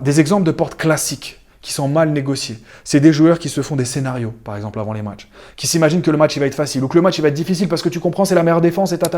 des exemples de portes classiques qui sont mal négociés. C'est des joueurs qui se font des scénarios, par exemple, avant les matchs, qui s'imaginent que le match il va être facile, ou que le match il va être difficile parce que tu comprends, c'est la meilleure défense et ta.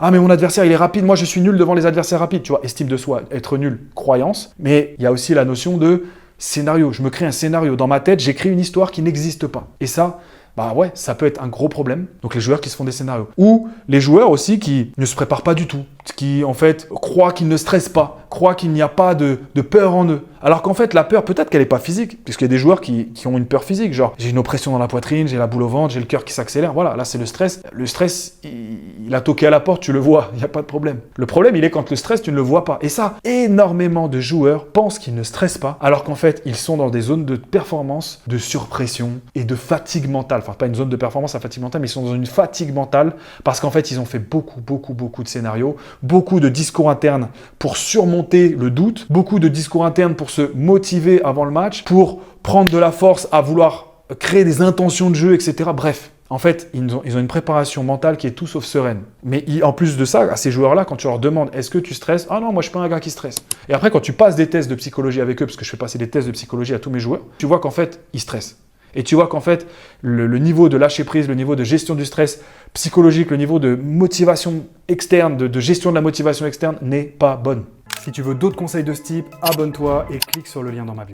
Ah, mais mon adversaire il est rapide, moi je suis nul devant les adversaires rapides. Tu vois, estime de soi, être nul, croyance. Mais il y a aussi la notion de scénario. Je me crée un scénario. Dans ma tête, j'écris une histoire qui n'existe pas. Et ça, bah ouais, ça peut être un gros problème. Donc les joueurs qui se font des scénarios. Ou les joueurs aussi qui ne se préparent pas du tout, qui en fait croient qu'ils ne stressent pas, croient qu'il n'y a pas de peur en eux. Alors qu'en fait, la peur, peut-être qu'elle n'est pas physique, puisqu'il y a des joueurs qui ont une peur physique, genre j'ai une oppression dans la poitrine, j'ai la boule au ventre, j'ai le cœur qui s'accélère. Voilà, là c'est le stress. Le stress, il a toqué à la porte, tu le vois, il n'y a pas de problème. Le problème, il est quand le stress, tu ne le vois pas. Et ça, énormément de joueurs pensent qu'ils ne stressent pas, alors qu'en fait, ils sont dans des zones de performance, de surpression et de fatigue mentale. Enfin, pas une zone de performance à fatigue mentale, mais ils sont dans une fatigue mentale parce qu'en fait, ils ont fait beaucoup de scénarios, beaucoup de discours internes pour surmonter le doute, beaucoup de discours internes pour se motiver avant le match, pour prendre de la force à vouloir créer des intentions de jeu, etc. Bref, en fait, ils ont une préparation mentale qui est tout sauf sereine. Mais en plus de ça, à ces joueurs-là, quand tu leur demandes « Est-ce que tu stresses ?» « Ah non, moi je suis pas un gars qui stresse. » Et après, quand tu passes des tests de psychologie avec eux, parce que je fais passer des tests de psychologie à tous mes joueurs, tu vois qu'en fait, ils stressent. Et tu vois qu'en fait, le niveau de lâcher prise, le niveau de gestion du stress psychologique, le niveau de motivation externe, de gestion de la motivation externe n'est pas bonne. Si tu veux d'autres conseils de ce type, abonne-toi et clique sur le lien dans ma bio.